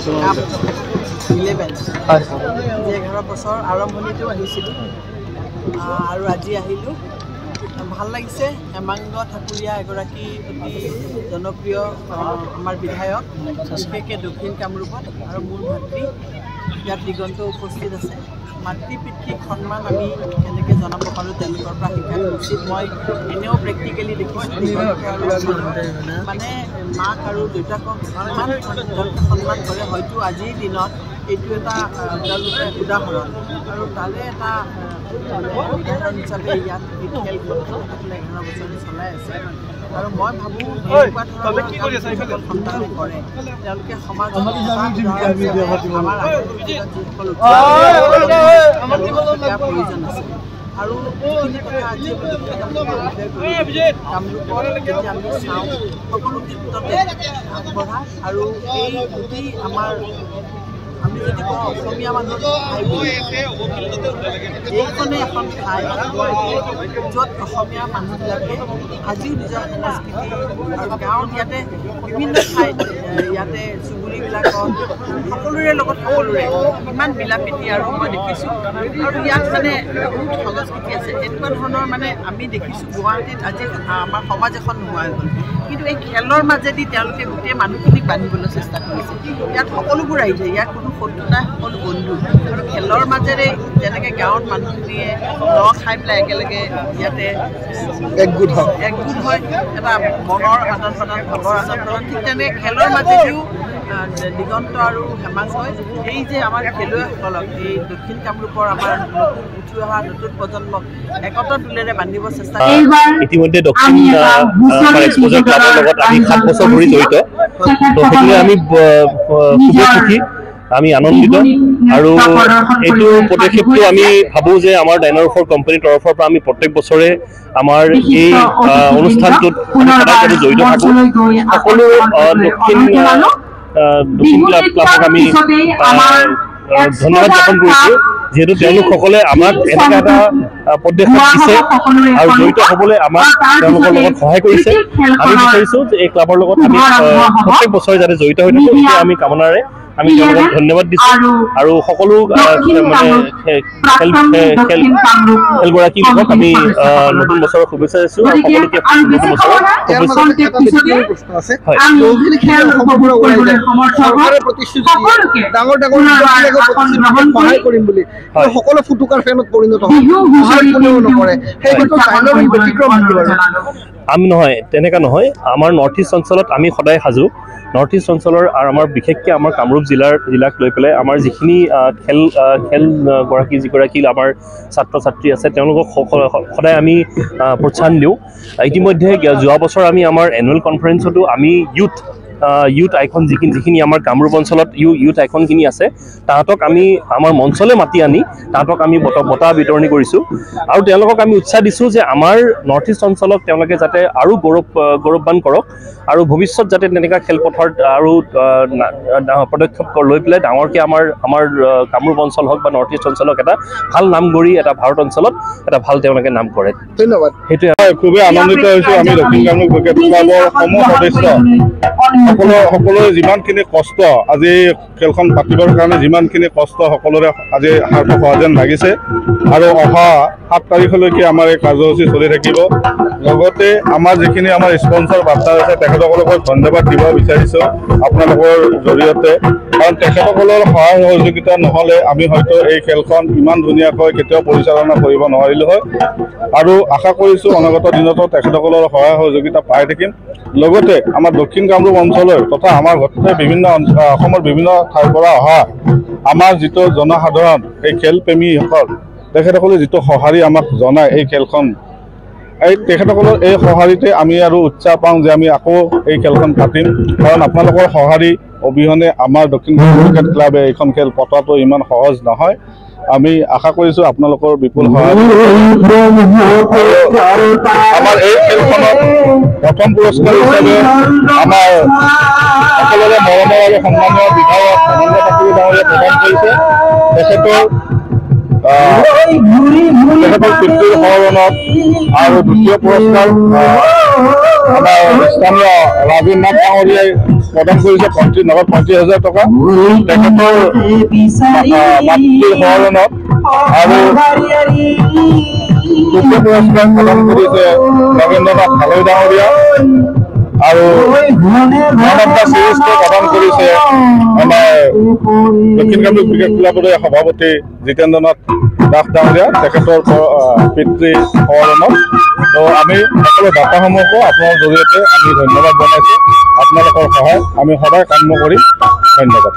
11 বছৰ আৰম্ভণিটো আহিছিলোঁ আৰু আজি আহিলোঁ। ভাল লাগিছে। হেমাংগ ঠাকুৰীয়া এগৰাকী অতি জনপ্ৰিয় আমাৰ বিধায়ক, বিশেষকৈ দক্ষিণ কামৰূপত, আৰু মোৰ ভাতৃ ইয়াত দিগন্ত উপস্থিত আছে। মাতৃ পিতৃক সন্মান আমি কেনেকৈ জনাব পাৰোঁ তেওঁলোকৰ পৰা শিকা উচিত। মই এনেও প্ৰেক্টিকেলি দেখিছোঁ মানে মাক আৰু দেউতাকক ইমান সন্মান কৰে। হয়তো আজিৰ দিনত এইটো এটা তেওঁলোকে উদাহৰণ, আৰু তাৰে এটা উদাহৰণ হিচাপে ইয়াত এই খেলখন 11 বছৰে চলাই আছে। আৰু মই ভাবোঁ এনেকুৱা ধৰণৰ সন্তানে কৰে তেওঁলোকে সমাজত আমাৰ যিসকল প্ৰয়োজন আছে। আৰু এইখিনি কথা আজি কামৰূপত যদি আমি চাওঁ সকলো ক্ষেত্ৰতে আগবঢ়া, আৰু এই গোটেই আমাৰ আমি যদি কওঁ অসমীয়া মানুহৰ ঠাই বুলি এইখনেই এখন ঠাই য'ত অসমীয়া মানুহবিলাকে আজিও নিজৰ সংস্কৃতি আৰু গাঁৱত ইয়াতে বিভিন্ন ঠাইত ইয়াতে চুবুৰীবিলাকত সকলোৰে লগত সকলোৰে ইমান মিলা প্ৰীতি আৰু মই দেখিছোঁ। আৰু ইয়াত মানে বহুত সংস্কৃতি আছে। এনেকুৱা ধৰণৰ মানে আমি দেখিছোঁ গুৱাহাটীত আজি আমাৰ সমাজ এখন নোহোৱা হৈ গ'ল, কিন্তু এই খেলৰ মাজেদি তেওঁলোকে গোটেই মানুহখিনিক বান্ধিবলৈ চেষ্টা কৰিছে। ইয়াত সকলোবোৰ ৰাইজে, ইয়াত কোনো শত্ৰু নাই, সকলো বন্ধু। আৰু খেলৰ মাজেৰে যেনেকৈ গাঁৱত মানুহখিনিয়ে খাই পেলাই একেলগে ইয়াতে একগোট হয়, এটা মনৰ আদান প্ৰদান, ভাৱৰ আদান প্ৰদান, ঠিক তেনেকৈ খেলৰ মাজেদিও দিগন্ত আৰু হেমাংগই এই যে আমাৰ খেলুৱৈসকলক এই দক্ষিণ কামৰূপৰ আমাৰ উঠি অহা নতুন প্ৰজন্মক একতা তোলেৰে বান্ধিব চেষ্টা কৰে। ইতিমধ্যে দক্ষিণ এক্সপ'জাৰ ক্লাবৰ লগত আমি 7 বছৰ ধৰি জড়িত, তো সেইটোৱে আমি খুবেই সুখী, আমি আনন্দিত। আৰু এইটো পদক্ষেপটো আমি ভাবোঁ যে আমাৰ ডাইনাৰফৰ কোম্পানীৰ তৰফৰ পৰা আমি প্ৰত্যেক বছৰে আমাৰ এই অনুষ্ঠানটোত সদায় জড়িত থাকোঁ। সকলো দক্ষিণ ক্লাবক আমি ধন্যবাদ জ্ঞাপন কৰিছোঁ, যিহেতু তেওঁলোকসকলে আমাক এনেকুৱা এটা পদক্ষেপ দিছে আৰু জড়িত হ'বলৈ আমাক তেওঁলোকৰ লগত সহায় কৰিছে। আমি বিচাৰিছোঁ যে এই ক্লাবৰ লগত আমি প্ৰত্যেক বছৰে যাতে জড়িত হৈ থাকোঁ, সেই আমি কামনাৰে আমি তেওঁলোকক ধন্যবাদ দিছোঁ। আৰু সকলো খেলগৰাকী লোকক আমি নতুন বছৰৰ শুভেচ্ছা দিছোঁ, আৰু সকলোকে নতুন বছৰৰ সকলো ফুটুকাৰ ফেনত পৰিণত নকৰে। আমি নহয়, তেনেকুৱা নহয়। আমাৰ নৰ্থ ইষ্ট অঞ্চলত আমি সদায় সাজু। নৰ্থ ইষ্ট অঞ্চলৰ আৰু আমাৰ বিশেষকৈ আমাৰ কামৰূপ জিলাক লৈ পেলাই আমাৰ যিখিনি যিগৰাকী আমাৰ ছাত্ৰ ছাত্ৰী আছে তেওঁলোকক সদায় আমি প্ৰোৎসাহন দিওঁ। ইতিমধ্যে যোৱা বছৰ আমি আমাৰ এনুৱেল কনফাৰেঞ্চতো আমি ইউথ আইকন যিখিনি আমাৰ কামৰূপ অঞ্চলত ইউথ আইকনখিনি আছে তাহাঁতক আমি আমাৰ মঞ্চলৈ মাতি আনি তাহাঁতক আমি বঁটা বিতৰণি কৰিছোঁ। আৰু তেওঁলোকক আমি উৎসাহ দিছোঁ যে আমাৰ নৰ্থ ইষ্ট অঞ্চলক তেওঁলোকে যাতে আৰু গৌৰৱবান কৰক, আৰু ভৱিষ্যত যাতে তেনেকুৱা খেলপথাৰত আৰু পদক্ষেপ লৈ পেলাই ডাঙৰকৈ আমাৰ কামৰূপ অঞ্চল হওক বা নৰ্থ ইষ্ট অঞ্চলক এটা ভাল নাম গঢ়ি এটা ভাৰত অঞ্চলত এটা ভাল তেওঁলোকে নাম কৰে। ধন্যবাদ। সেইটোৱে খুবেই আনন্দিত হৈছোঁ। আমি দক্ষিণ কামৰূপ ক্ৰিকেট ক্লাবৰ সমূহ সদস্য সকলোৰে যিমানখিনি কষ্ট আজি খেলখন পাতিবৰ কাৰণে যিমানখিনি কষ্ট সকলোৰে আজি সাৰ্থক হোৱা যেন লাগিছে। আৰু অহা 7 তাৰিখলৈকে আমাৰ এই কাৰ্যসূচী চলি থাকিব। লগতে আমাৰ যিখিনি আমাৰ স্পনচৰ বাৰ্তা আছে তেখেতসকলক ধন্যবাদ দিব বিচাৰিছোঁ আপোনালোকৰ জৰিয়তে, কাৰণ তেখেতসকলৰ সহায় সহযোগিতা নহ'লে আমি হয়তো এই খেলখন ইমান ধুনীয়াকৈ কেতিয়াও পৰিচালনা কৰিব নোৱাৰিলোঁ হয়। আৰু আশা কৰিছোঁ অনাগত দিনতো তেখেতসকলৰ সহায় সহযোগিতা পাই থাকিম। লগতে আমাৰ দক্ষিণ কামৰূপ অঞ্চলৰ তথা আমাৰ গোটেই অসমৰ বিভিন্ন ঠাইৰ পৰা অহা আমাৰ যিটো জনসাধাৰণ এই খেলপ্ৰেমীসকল তেখেতসকলে যিটো সঁহাৰি আমাক জনায় এই খেলখন, তেখেতসকলৰ এই সঁহাৰিতে আমি আৰু উৎসাহ পাওঁ যে আমি আকৌ এই খেলখন পাতিম। কাৰণ আপোনালোকৰ সঁহাৰি অবিহনে আমাৰ দক্ষিণ কামৰূপ ক্ৰিকেট ক্লাবে এইখন খেল পতাটো ইমান সহজ নহয়। আমি আশা কৰিছোঁ আপোনালোকৰ বিপুল সহায়। আমাৰ এই খেলখনত প্ৰথম পুৰস্কাৰ হিচাপে আমাৰ সকলোৰে মৰমৰ আৰু সন্মানীয় বিধায়ক হেমেন্দ্ৰ ঠাকুৰ ডাঙৰীয়াই প্ৰদান কৰিছে। তেখেতৰ তেখেতৰ পিতৃৰ সহৰণত আৰু দ্বিতীয় পুৰস্কাৰ আমাৰ স্থানীয় ৰাজীৱ নাথ ডাঙৰীয়াই প্ৰদান কৰিছে 50,000 টকা। তেখেতৰ মাতৃৰ সহৰণত আৰু তৃতীয় পুৰস্কাৰ প্ৰদান কৰিছে নগেন্দ্ৰনাথ হালৈ ডাঙৰীয়া আৰু চিৰিজটো প্ৰদান কৰিছে আমাৰ দক্ষিণ কামৰূপ ক্ৰিকেট ক্লাবৰ সভাপতি জিতেন্দ্ৰনাথ দাস ডাঙৰীয়া তেখেতৰ পিতৃ সহৰণত। তো আমি সকলো দাতাসমূহকো আপোনাৰ জৰিয়তে আমি ধন্যবাদ জনাইছোঁ। আপোনালোকৰ সহায় আমি সদায় কাম্য কৰিম। ধন্যবাদ।